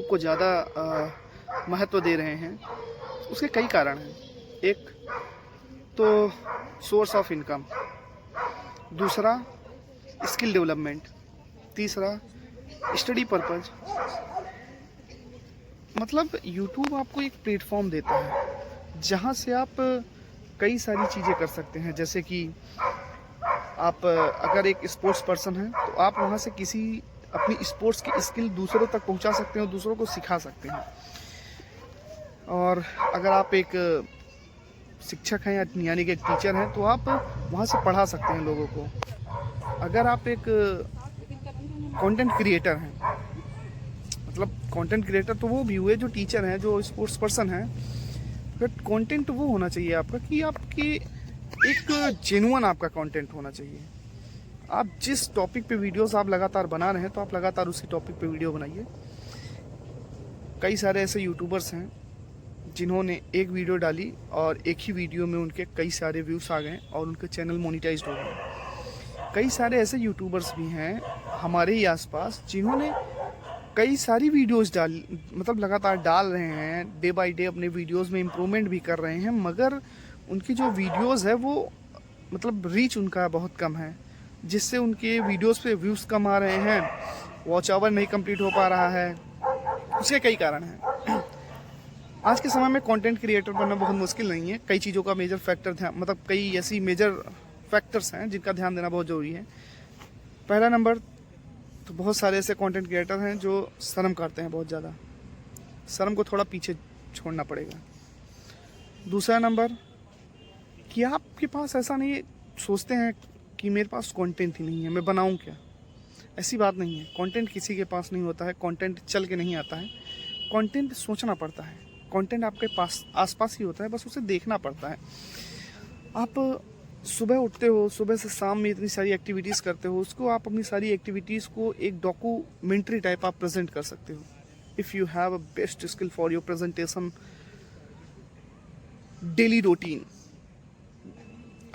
YouTube को ज़्यादा महत्व दे रहे हैं, उसके कई कारण हैं। एक तो सोर्स ऑफ इनकम, दूसरा स्किल डेवलपमेंट, तीसरा स्टडी पर्पज़। मतलब यूट्यूब आपको एक प्लेटफॉर्म देता है जहाँ से आप कई सारी चीज़ें कर सकते हैं। जैसे कि आप अगर एक स्पोर्ट्स पर्सन हैं तो आप वहाँ से किसी अपनी स्पोर्ट्स की स्किल दूसरों तक पहुँचा सकते हैं और दूसरों को सिखा सकते हैं। और अगर आप एक शिक्षक हैं यानी कि एक टीचर हैं तो आप वहाँ से पढ़ा सकते हैं लोगों को। अगर आप एक कंटेंट क्रिएटर हैं, मतलब कंटेंट क्रिएटर तो वो भी हुए जो टीचर हैं, जो स्पोर्ट्स पर्सन हैं, बट कंटेंट वो होना चाहिए आपका कि आपकी एक जेन्युइन आपका कंटेंट होना चाहिए। आप जिस टॉपिक पे वीडियोस आप लगातार बना रहे हैं तो आप लगातार उसी टॉपिक पे वीडियो बनाइए। कई सारे ऐसे यूट्यूबर्स हैं जिन्होंने एक वीडियो डाली और एक ही वीडियो में उनके कई सारे व्यूज़ आ गए और उनके चैनल मोनेटाइज्ड हो गए। कई सारे ऐसे यूट्यूबर्स भी हैं हमारे ही आसपास जिन्होंने कई सारी वीडियोस मतलब लगातार डाल रहे हैं, डे बाय डे अपने वीडियोस में इम्प्रूवमेंट भी कर रहे हैं, मगर उनकी जो वीडियोस है वो मतलब रीच उनका बहुत कम है, जिससे उनके वीडियोस पे व्यूज़ कम आ रहे हैं, वॉच आवर नहीं कंप्लीट हो पा रहा है। उसके कई कारण हैं। आज के समय में कंटेंट क्रिएटर बनना बहुत मुश्किल नहीं है। कई चीज़ों का मेजर फैक्टर ध्यान, मतलब कई ऐसी मेजर फैक्टर्स हैं जिनका ध्यान देना बहुत ज़रूरी है। पहला नंबर तो बहुत सारे ऐसे कंटेंट क्रिएटर हैं जो शर्म करते हैं बहुत ज़्यादा। शर्म को थोड़ा पीछे छोड़ना पड़ेगा। दूसरा नंबर कि आपके पास ऐसा नहीं है, सोचते हैं कि मेरे पास कंटेंट ही नहीं है, मैं बनाऊं क्या। ऐसी बात नहीं है। कंटेंट किसी के पास नहीं होता है, कंटेंट चल के नहीं आता है। कंटेंट सोचना पड़ता है। कंटेंट आपके पास आसपास ही होता है, बस उसे देखना पड़ता है। आप सुबह उठते हो, सुबह से शाम में इतनी सारी एक्टिविटीज़ करते हो, उसको आप अपनी सारी एक्टिविटीज़ को एक डॉक्यूमेंट्री टाइप आप प्रेजेंट कर सकते हो। If you have a best skill for your presentation daily routine,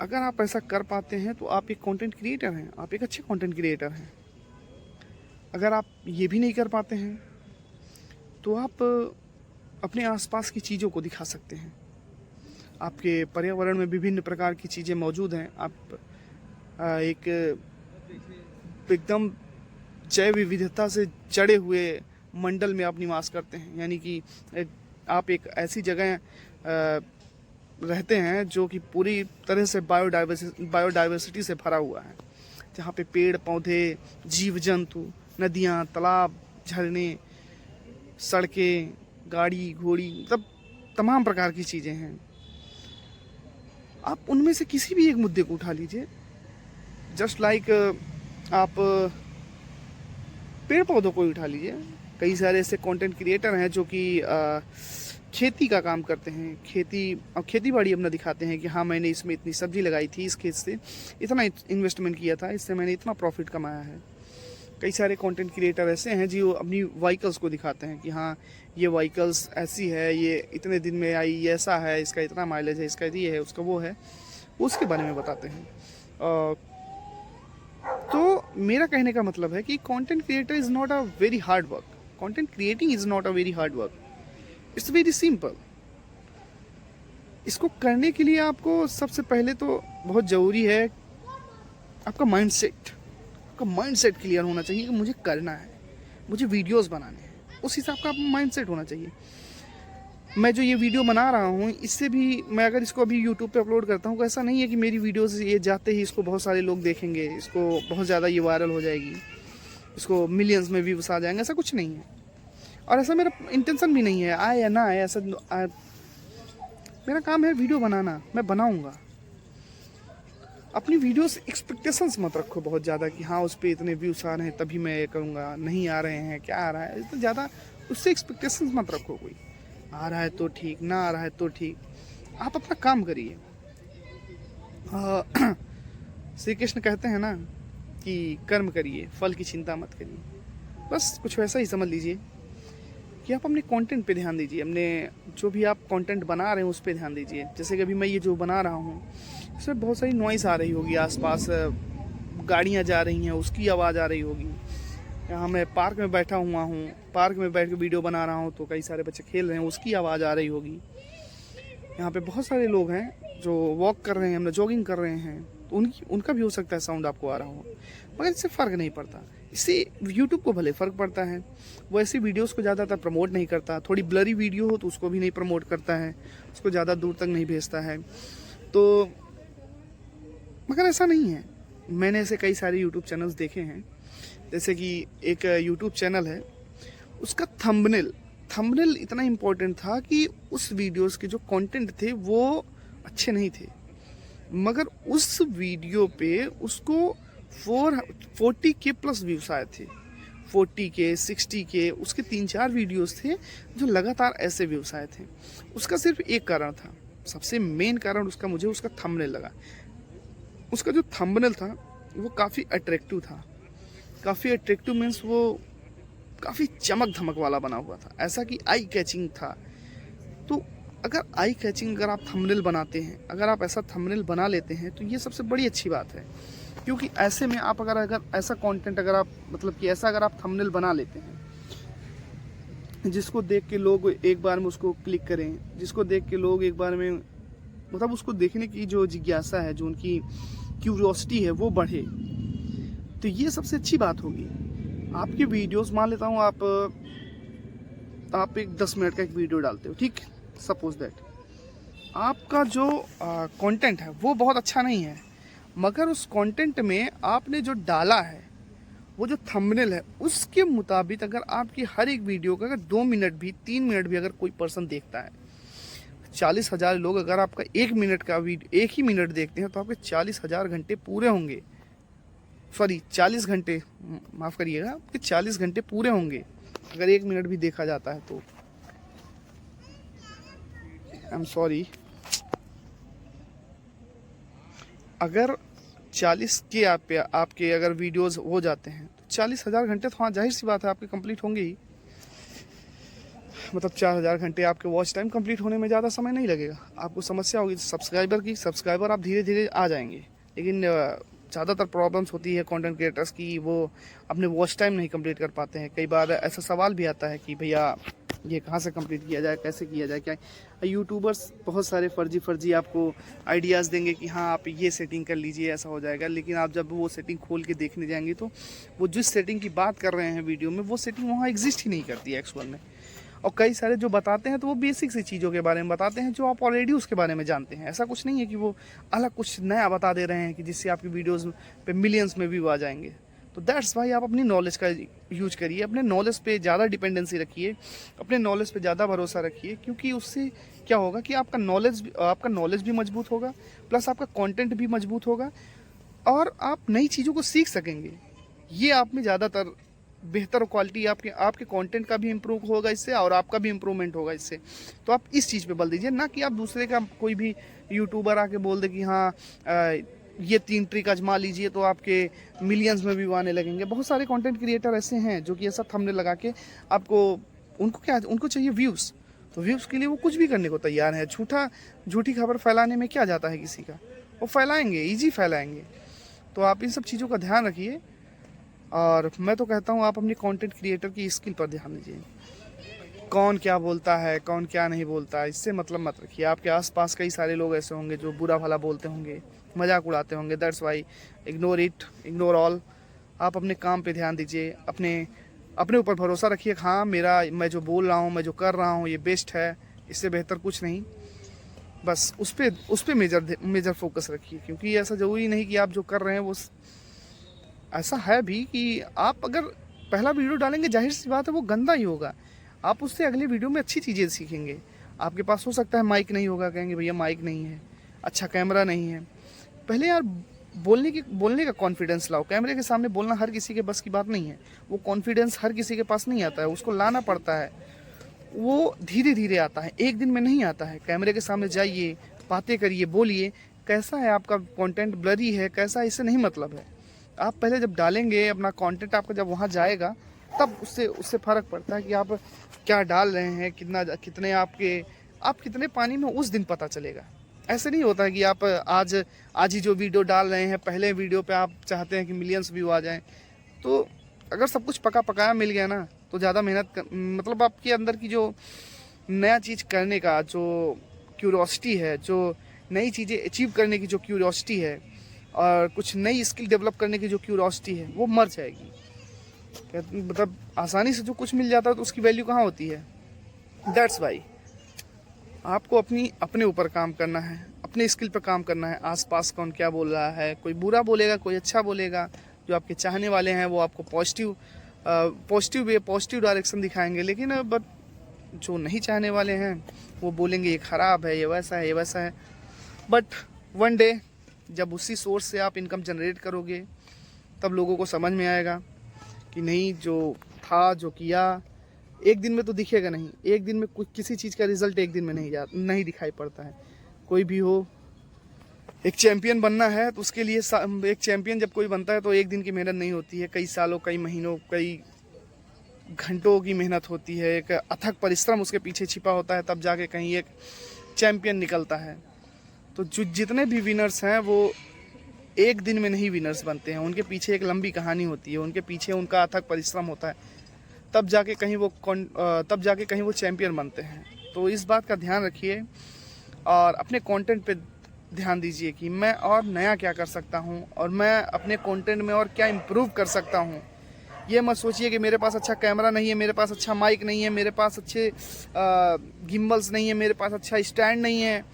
अगर आप ऐसा कर पाते हैं तो आप एक कंटेंट क्रिएटर हैं, आप एक अच्छे कंटेंट क्रिएटर हैं। अगर आप ये भी नहीं कर पाते हैं तो आप अपने आसपास की चीज़ों को दिखा सकते हैं। आपके पर्यावरण में विभिन्न प्रकार की चीज़ें मौजूद हैं। आप एक एकदम जैव विविधता से जड़े हुए मंडल में आप निवास करते हैं, यानी कि आप एक ऐसी जगह रहते हैं जो कि पूरी तरह से बायोडाइवर्सिटी से भरा हुआ है, जहाँ पे पेड़ पौधे, जीव जंतु, नदियाँ, तालाब, झरने, सड़कें, गाड़ी घोड़ी, मतलब तमाम प्रकार की चीज़ें हैं। आप उनमें से किसी भी एक मुद्दे को उठा लीजिए। जस्ट लाइक आप पेड़ पौधों को उठा लीजिए। कई सारे ऐसे कंटेंट क्रिएटर हैं जो कि खेती का काम करते हैं, खेती बाड़ी अपना दिखाते हैं कि हाँ मैंने इसमें इतनी सब्जी लगाई थी, इस खेत से इतना इन्वेस्टमेंट किया था, इससे मैंने इतना प्रॉफिट कमाया है। कई सारे कंटेंट क्रिएटर ऐसे हैं जो अपनी व्हीकल्स को दिखाते हैं कि हाँ ये व्हीकल्स ऐसी है, ये इतने दिन में आई, ये ऐसा है, इसका इतना माइलेज है, इसका ये है, उसका वो है, उसके बारे में बताते हैं। तो मेरा कहने का मतलब है कि content creator is not a very hard work. Content creating is not a very hard work, it's very simple. इसको करने के लिए आपको सबसे पहले तो बहुत ज़रूरी है आपका माइंडसेट। आपका माइंडसेट क्लियर होना चाहिए कि मुझे करना है, मुझे वीडियोस बनाने हैं, उस हिसाब का माइंडसेट होना चाहिए। मैं जो ये वीडियो बना रहा हूँ, इससे भी मैं अगर इसको अभी यूट्यूब पे अपलोड करता हूँ तो ऐसा नहीं है कि मेरी वीडियोस ये जाते ही इसको बहुत सारे लोग देखेंगे, इसको बहुत ज़्यादा ये वायरल हो जाएगी, इसको मिलियंस में व्यूज़ आ जाएंगे, ऐसा कुछ नहीं है। और ऐसा मेरा इंटेंशन भी नहीं है, आए या ना आए, ऐसा मेरा काम है वीडियो बनाना, मैं बनाऊँगा। अपनी वीडियो से एक्सपेक्टेशंस मत रखो बहुत ज़्यादा कि हाँ उस पर इतने व्यूज़ आ रहे हैं तभी मैं ये करूँगा, नहीं आ रहे हैं क्या आ रहा है, इतना ज़्यादा उससे एक्सपेक्टेशंस मत रखो। कोई आ रहा है तो ठीक, ना आ रहा है तो ठीक, आप अपना काम करिए। श्री कृष्ण कहते हैं ना कि कर्म करिए, फल की चिंता मत करिए। बस कुछ वैसा ही समझ लीजिए कि आप अपने कंटेंट पे ध्यान दीजिए, अपने जो भी आप कंटेंट बना रहे हैं उस पे ध्यान दीजिए। जैसे कि अभी मैं ये जो बना रहा हूँ इसमें बहुत सारी नॉइज़ आ रही होगी, आसपास गाड़ियाँ जा रही हैं उसकी आवाज़ आ रही होगी, यहाँ मैं पार्क में बैठा हुआ हूँ, पार्क में बैठ के वीडियो बना रहा हूँ, तो कई सारे बच्चे खेल रहे हैं, उसकी आवाज़ आ रही होगी। यहाँ पे बहुत सारे लोग हैं जो वॉक कर रहे हैं, मतलब जॉगिंग कर रहे हैं, तो उनका भी हो सकता है साउंड आपको आ रहा हो, मगर इससे फ़र्क नहीं पड़ता। इससे यूट्यूब को भले फ़र्क पड़ता है, वो ऐसी वीडियोस को ज़्यादातर प्रमोट नहीं करता। थोड़ी ब्लरी वीडियो हो तो उसको भी नहीं प्रमोट करता है, उसको ज़्यादा दूर तक नहीं भेजता है। तो मगर ऐसा नहीं है, मैंने ऐसे कई सारे यूट्यूब चैनल्स देखे हैं। जैसे कि एक यूट्यूब चैनल है, उसका थंबनेल इतना इम्पोर्टेंट था कि उस वीडियोस के जो कंटेंट थे वो अच्छे नहीं थे, मगर उस वीडियो पे उसको 40K प्लस व्यूज आए थे। 40K 60K उसके 3-4 वीडियोस थे जो लगातार ऐसे व्यूज आए थे। उसका सिर्फ एक कारण था, सबसे मेन कारण उसका, मुझे उसका थंबनेल लगा। उसका जो थंबनेल था वो काफ़ी अट्रैक्टिव था। काफ़ी अट्रैक्टिव मीन्स वो काफ़ी चमक धमक वाला बना हुआ था, ऐसा कि आई कैचिंग था। तो अगर आई कैचिंग अगर आप थंबनेल बनाते हैं, अगर आप ऐसा थंबनेल बना लेते हैं, तो ये सबसे बड़ी अच्छी बात है। क्योंकि ऐसे में आप अगर ऐसा कंटेंट अगर आप मतलब कि ऐसा अगर आप थंबनेल बना लेते हैं जिसको देख के लोग एक बार में उसको क्लिक करें, जिसको देख के लोग एक बार में मतलब उसको देखने की जो जिज्ञासा है, जो उनकी क्यूरियोसिटी है वो बढ़े, तो ये सबसे अच्छी बात होगी। आपके वीडियोस, मान लेता हूँ आप एक 10 मिनट का एक वीडियो डालते हो, ठीक, सपोज दैट आपका जो कंटेंट है वो बहुत अच्छा नहीं है, मगर उस कंटेंट में आपने जो डाला है, वो जो थंबनेल है, उसके मुताबिक अगर आपकी हर एक वीडियो का अगर 2 मिनट भी 3 मिनट भी अगर कोई पर्सन देखता है, 40,000 लोग अगर आपका 1 मिनट का वीडियो 1 ही मिनट देखते हैं, तो आपके 40,000 घंटे पूरे होंगे। सॉरी 40 घंटे, माफ़ करिएगा, आपके 40 घंटे पूरे होंगे अगर 1 मिनट भी देखा जाता है तो। आई एम सॉरी, अगर 40 के आपके अगर वीडियोस हो जाते हैं तो 40,000 घंटे तो हाँ जाहिर सी बात है आपके कंप्लीट होंगे ही। मतलब 4,000 घंटे आपके वॉच टाइम कंप्लीट होने में ज़्यादा समय नहीं लगेगा। आपको समस्या होगी सब्सक्राइबर आप धीरे धीरे आ जाएंगे, लेकिन ज़्यादातर प्रॉब्लम्स होती है कंटेंट क्रिएटर्स की, वो अपने वॉच टाइम नहीं कंप्लीट कर पाते हैं। कई बार ऐसा सवाल भी आता है कि भैया ये कहाँ से कंप्लीट किया जाए, कैसे किया जाए, क्या यूट्यूबर्स बहुत सारे फर्जी आपको आइडियाज़ देंगे कि हाँ आप ये सेटिंग कर लीजिए, ऐसा हो जाएगा, लेकिन आप जब वो सेटिंग खोल के देखने जाएंगे तो वो जिस सेटिंग की बात कर रहे हैं वीडियो में, वो सेटिंग वहाँ एग्जिस्ट ही नहीं करती है एक्चुअल में। और कई सारे जो बताते हैं तो वो बेसिक सी चीज़ों के बारे में बताते हैं जो आप ऑलरेडी उसके बारे में जानते हैं। ऐसा कुछ नहीं है कि वो अलग कुछ नया बता दे रहे हैं कि जिससे आपकी वीडियोस पे मिलियंस में व्यू आ जाएंगे। तो दैट्स वाई आप अपनी नॉलेज का यूज करिए, अपने नॉलेज पे ज़्यादा डिपेंडेंसी रखिए, अपने नॉलेज पे ज़्यादा भरोसा रखिए, क्योंकि उससे क्या होगा कि आपका नॉलेज भी मजबूत होगा, प्लस आपका कंटेंट भी मजबूत होगा, और आप नई चीज़ों को सीख सकेंगे। ये आप में ज़्यादातर बेहतर क्वालिटी आपके कंटेंट का भी इम्प्रूव होगा इससे, और आपका भी इम्प्रूवमेंट होगा इससे। तो आप इस चीज़ पे बल दीजिए, ना कि आप दूसरे का कोई भी यूट्यूबर आके बोल दे कि हाँ ये 3 ट्रिक आजमा लीजिए तो आपके मिलियंस में व्यू आने लगेंगे। बहुत सारे कंटेंट क्रिएटर ऐसे हैं जो कि ऐसा थंबनेल लगा के आपको, उनको चाहिए व्यूज़, तो व्यूज़ के लिए वो कुछ भी करने को तैयार है। झूठी खबर फैलाने में क्या जाता है किसी का, वो फैलाएंगे, ईजी फैलाएंगे। तो आप इन सब चीज़ों का ध्यान रखिए, और मैं तो कहता हूँ आप अपनी कंटेंट क्रिएटर की स्किल पर ध्यान दीजिए। कौन क्या बोलता है, कौन क्या नहीं बोलता है, इससे मतलब मत रखिए। आपके आसपास कई सारे लोग ऐसे होंगे जो बुरा भला बोलते होंगे, मजाक उड़ाते होंगे। That's why ignore all. आप अपने काम पे ध्यान दीजिए, अपने ऊपर भरोसा रखिए। हाँ मैं जो बोल रहा हूँ, मैं जो कर रहा हूँ, ये बेस्ट है, इससे बेहतर कुछ नहीं। बस उस पर मेजर फोकस रखिए, क्योंकि ऐसा ज़रूरी नहीं कि आप जो कर रहे हैं वो, ऐसा है भी कि आप अगर पहला वीडियो डालेंगे, जाहिर सी बात है वो गंदा ही होगा। आप उससे अगले वीडियो में अच्छी चीज़ें सीखेंगे। आपके पास हो सकता है माइक नहीं होगा, कहेंगे भैया माइक नहीं है, अच्छा कैमरा नहीं है। पहले यार बोलने का कॉन्फिडेंस लाओ। कैमरे के सामने बोलना हर किसी के बस की बात नहीं है, वो कॉन्फिडेंस हर किसी के पास नहीं आता है, उसको लाना पड़ता है। वो धीरे धीरे आता है, एक दिन में नहीं आता है। कैमरे के सामने जाइए, बातें करिए, बोलिए, कैसा है आपका कंटेंट, ब्लरी है कैसा, इससे नहीं मतलब है। आप पहले जब डालेंगे अपना कंटेंट, आपका जब वहाँ जाएगा तब उससे फ़र्क पड़ता है कि आप क्या डाल रहे हैं, आप कितने पानी में, उस दिन पता चलेगा। ऐसे नहीं होता है कि आप आज ही जो वीडियो डाल रहे हैं, पहले वीडियो पे आप चाहते हैं कि मिलियंस व्यू आ जाएं, तो अगर सब कुछ पका पकाया मिल गया ना तो ज़्यादा मतलब आपके अंदर की जो नया चीज़ करने का जो क्यूरोसिटी है, जो नई चीज़ें अचीव करने की जो क्यूरोसिटी है और कुछ नई स्किल डेवलप करने की जो क्यूरोसिटी है, वो मर जाएगी। मतलब आसानी से जो कुछ मिल जाता है तो उसकी वैल्यू कहाँ होती है। दैट्स वाई आपको अपने ऊपर काम करना है, अपने स्किल पर काम करना है। आसपास कौन क्या बोल रहा है, कोई बुरा बोलेगा, कोई अच्छा बोलेगा। जो आपके चाहने वाले हैं वो आपको पॉजिटिव डायरेक्शन दिखाएंगे, लेकिन बट जो नहीं चाहने वाले हैं वो बोलेंगे ये ख़राब है, ये वैसा है, ये वैसा है। बट वन डे जब उसी सोर्स से आप इनकम जनरेट करोगे तब लोगों को समझ में आएगा कि नहीं, जो था जो किया एक दिन में तो दिखेगा नहीं। एक दिन में किसी चीज़ का रिजल्ट एक दिन में नहीं दिखाई पड़ता है। कोई भी हो, एक चैम्पियन बनना है तो उसके लिए एक चैम्पियन जब कोई बनता है तो एक दिन की मेहनत नहीं होती है, कई सालों, कई महीनों, कई घंटों की मेहनत होती है। एक अथक परिश्रम उसके पीछे छिपा होता है, तब जाके कहीं एक चैम्पियन निकलता है। तो जो जितने भी विनर्स हैं वो एक दिन में नहीं विनर्स बनते हैं, उनके पीछे एक लंबी कहानी होती है, उनके पीछे उनका अथक परिश्रम होता है, तब जाके कहीं वो चैम्पियन बनते हैं। तो इस बात का ध्यान रखिए और अपने कंटेंट पे ध्यान दीजिए कि मैं और नया क्या कर सकता हूँ और मैं अपने कंटेंट में और क्या इम्प्रूव कर सकता हूँ। ये मत सोचिए कि मेरे पास अच्छा कैमरा नहीं है, मेरे पास अच्छा माइक नहीं है, मेरे पास अच्छे गिम्बल्स नहीं है, मेरे पास अच्छा स्टैंड नहीं है।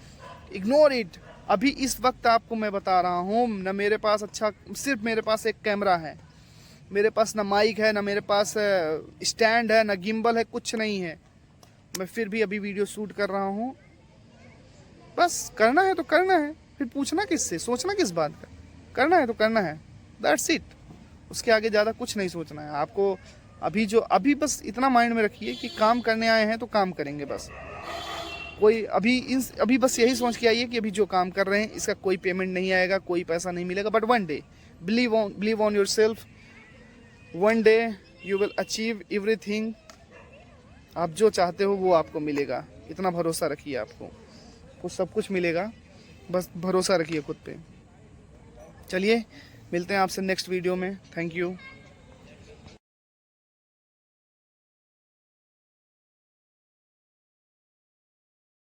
Ignore it. अभी इस वक्त आपको मैं बता रहा हूँ, न मेरे पास सिर्फ मेरे पास एक कैमरा है, मेरे पास ना माइक है, ना मेरे पास स्टैंड है, ना गिम्बल है, कुछ नहीं है। मैं फिर भी अभी वीडियो शूट कर रहा हूँ। बस करना है तो करना है, फिर पूछना किससे, सोचना किस बात का। करना है तो करना है, दैट्स इट। उसके आगे ज़्यादा कुछ नहीं सोचना है आपको। अभी बस इतना माइंड में रखिए कि काम करने आए हैं तो काम करेंगे बस। अभी बस यही सोच के आइए कि अभी जो काम कर रहे हैं इसका कोई पेमेंट नहीं आएगा, कोई पैसा नहीं मिलेगा, but one day believe on your self. One day you will achieve everything. आप जो चाहते हो वो आपको मिलेगा, इतना भरोसा रखिए। आपको सब कुछ मिलेगा, बस भरोसा रखिए खुद पे। चलिए मिलते हैं आपसे नेक्स्ट वीडियो में। Thank you.